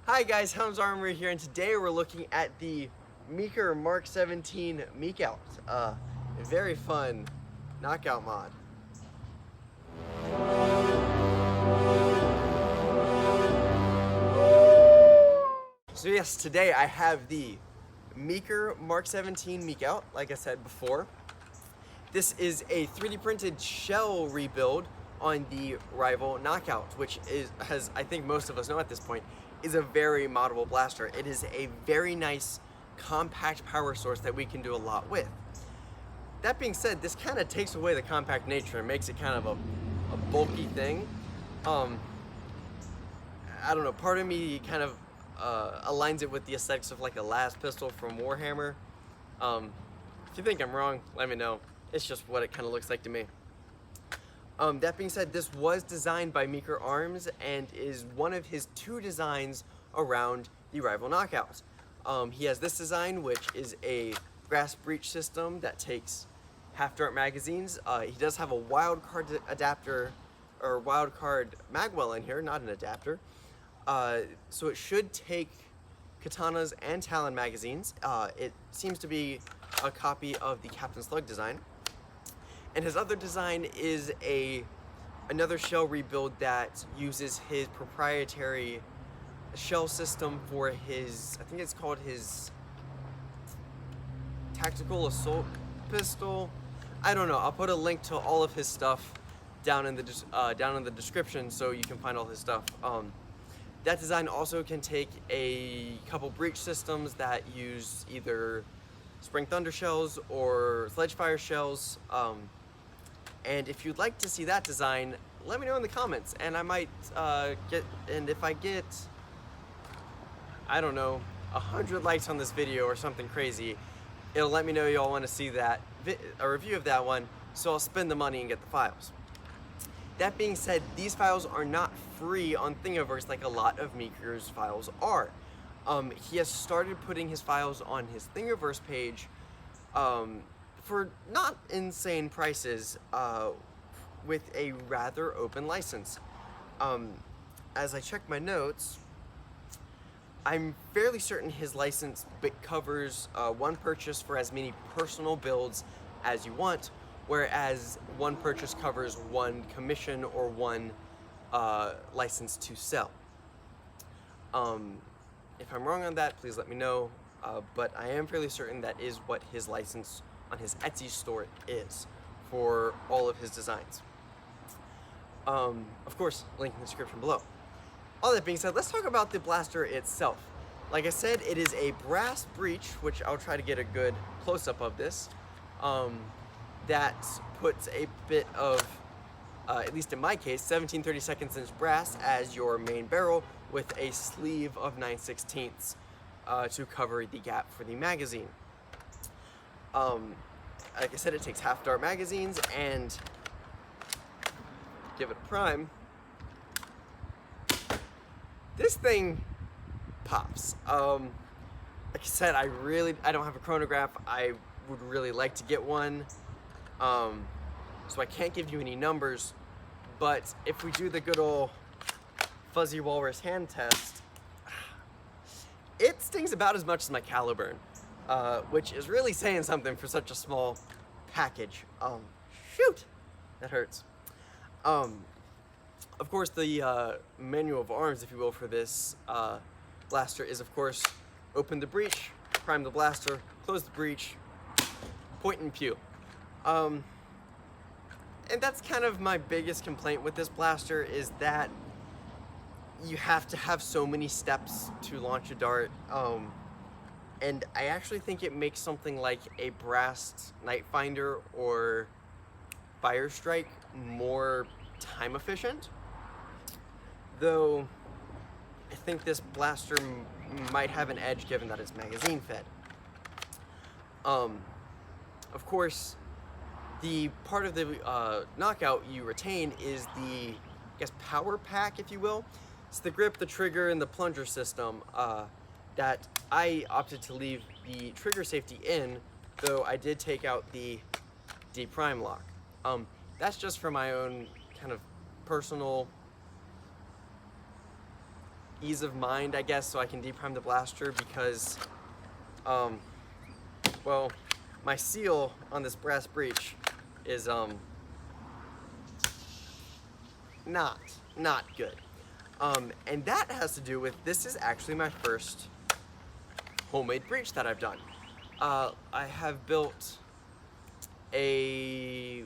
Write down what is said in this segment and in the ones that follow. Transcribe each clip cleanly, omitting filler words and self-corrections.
Hi guys, Helms Armory here, and today we're looking at the Meaker MK17 Meakout. A very fun knockout mod. So yes, today I have the Meaker MK17 Meakout, like I said before. This is a 3D printed shell rebuild on the rival Knockout, which is, as I think most of us know at this point, is a very moddable blaster. It is a very nice, compact power source that we can do a lot with. That being said, this kind of takes away the compact nature and makes it kind of a bulky thing. I don't know, part of me kind of aligns it with the aesthetics of like a las pistol from Warhammer. If you think I'm wrong, let me know. It's just what it kind of looks like to me. That being said, this was designed by Meaker Arms and is one of his two designs around the rival Knockout. He has this design, which is a brass breech system that takes half-dart magazines. He does have a wild card adapter, or wild card magwell in here, not an adapter. So it should take katanas and talon magazines. It seems to be a copy of the Captain Slug design. And his other design is another shell rebuild that uses his proprietary shell system for his, I think it's called his tactical assault pistol. I don't know. I'll put a link to all of his stuff down in the description so you can find all his stuff. That design also can take a couple breech systems that use either Spring Thunder shells or Sledgefire shells. And if you'd like to see that design, let me know in the comments, and I might if I get, I don't know, 100 likes on this video or something crazy, it'll let me know y'all want to see that, a review of that one, so I'll spend the money and get the files. That being said, these files are not free on Thingiverse like a lot of Meaker's files are. He has started putting his files on his Thingiverse page for not insane prices, with a rather open license. As I check my notes, I'm fairly certain his license covers one purchase for as many personal builds as you want, whereas one purchase covers one commission or one license to sell. If I'm wrong on that, please let me know, but I am fairly certain that is what his license on his Etsy store is for all of his designs. Of course, link in the description below. All that being said, let's talk about the blaster itself. Like I said, it is a brass breech, which I'll try to get a good close-up of this, that puts a bit of, at least in my case, 17/32 inch brass as your main barrel with a sleeve of 9/16 to cover the gap for the magazine. Like I said, it takes half-dart magazines, and give it a prime. This thing pops. Like I said, I don't have a chronograph. I would really like to get one. So I can't give you any numbers, but if we do the good old fuzzy walrus hand test, it stings about as much as my Caliburn. Which is really saying something for such a small package. Shoot! That hurts. Of course, the manual of arms, if you will, for this blaster is, of course, open the breech, prime the blaster, close the breech, point and pew. And that's kind of my biggest complaint with this blaster, is that you have to have so many steps to launch a dart. And I actually think it makes something like a brass Nightfinder or Fire Strike more time efficient. Though I think this blaster might have an edge given that it's magazine fed. Of course, the part of the Knockout you retain is the, I guess, power pack, if you will. It's the grip, the trigger, and the plunger system. That I opted to leave the trigger safety in, though I did take out the D-prime lock. That's just for my own kind of personal ease of mind, I guess, so I can deprime the blaster because, well, my seal on this brass breech is not good. And that has to do with, this is actually my first homemade breech that I've done. I have built a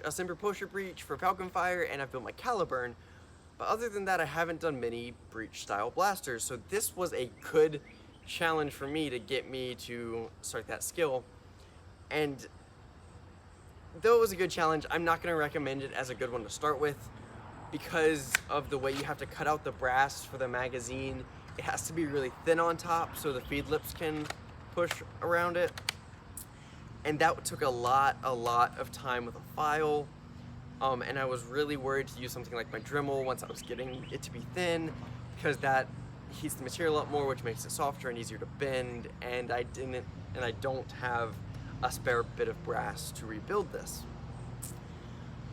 Semper Pusher breech for Falcon Fire, and I've built my Caliburn. But other than that, I haven't done many breech style blasters. So this was a good challenge for me to get me to start that skill. And though it was a good challenge, I'm not going to recommend it as a good one to start with because of the way you have to cut out the brass for the magazine. It has to be really thin on top so the feed lips can push around it. And that took a lot of time with a file. And I was really worried to use something like my Dremel once I was getting it to be thin, because that heats the material up more, which makes it softer and easier to bend. And I don't have a spare bit of brass to rebuild this.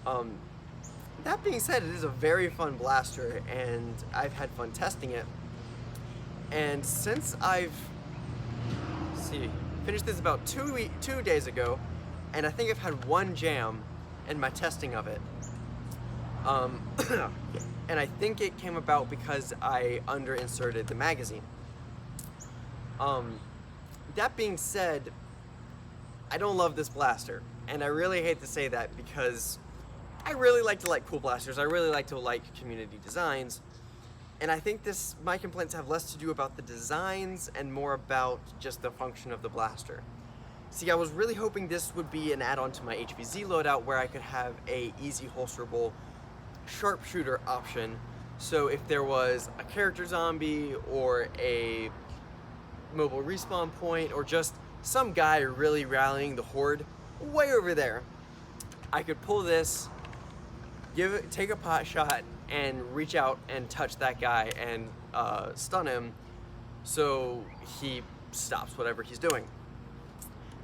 That being said, it is a very fun blaster, and I've had fun testing it. And since I've finished this about 2 days ago, and I think I've had one jam in my testing of it. And I think it came about because I under-inserted the magazine. That being said, I don't love this blaster, and I really hate to say that because I really like to like cool blasters. I really like to like community designs, and I think my complaints have less to do about the designs and more about just the function of the blaster. See, I was really hoping this would be an add-on to my HVZ loadout where I could have a easy holsterable sharpshooter option. So if there was a character zombie or a mobile respawn point or just some guy really rallying the horde way over there, I could pull this, take a pot shot, and reach out and touch that guy and stun him so he stops whatever he's doing.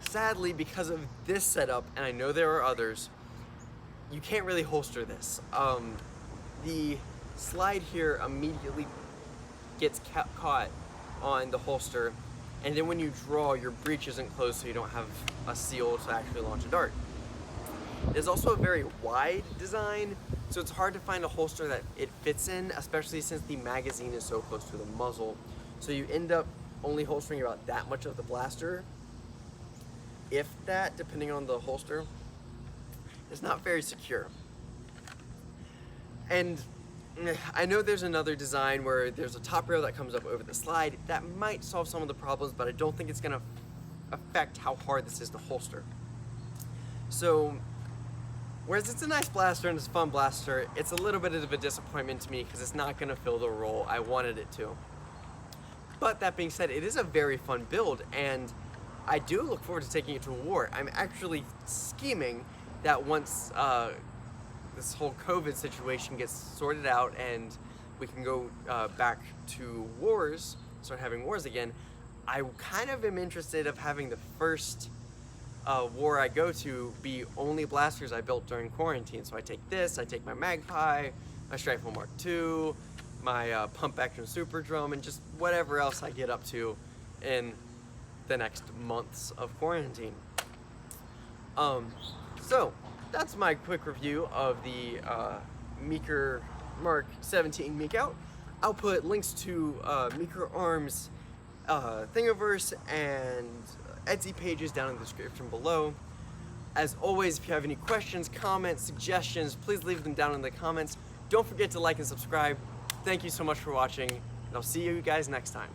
Sadly, because of this setup, and I know there are others, you can't really holster this. The slide here immediately gets caught on the holster, and then when you draw, your breech isn't closed, so you don't have a seal to actually launch a dart. There's also a very wide design, so it's hard to find a holster that it fits in, especially since the magazine is so close to the muzzle. So you end up only holstering about that much of the blaster, if that, depending on the holster. It's not very secure. And I know there's another design where there's a top rail that comes up over the slide. That might solve some of the problems, but I don't think it's gonna affect how hard this is to holster. So, whereas it's a nice blaster and it's a fun blaster, it's a little bit of a disappointment to me because it's not gonna fill the role I wanted it to. But that being said, it is a very fun build, and I do look forward to taking it to war. I'm actually scheming that once this whole COVID situation gets sorted out and we can go back to wars, start having wars again, I kind of am interested of having the first war I go to be only blasters I built during quarantine. So I take this, I take my Magpie, my Strifle Mark II, my pump action super drum, and just whatever else I get up to in the next months of quarantine. So that's my quick review of the Meaker MK17 Meakout. I'll put links to Meaker Arms Thingiverse and Etsy pages down in the description below. As always, if you have any questions, comments, suggestions, please leave them down in the comments. Don't forget to like and subscribe. Thank you so much for watching, and I'll see you guys next time.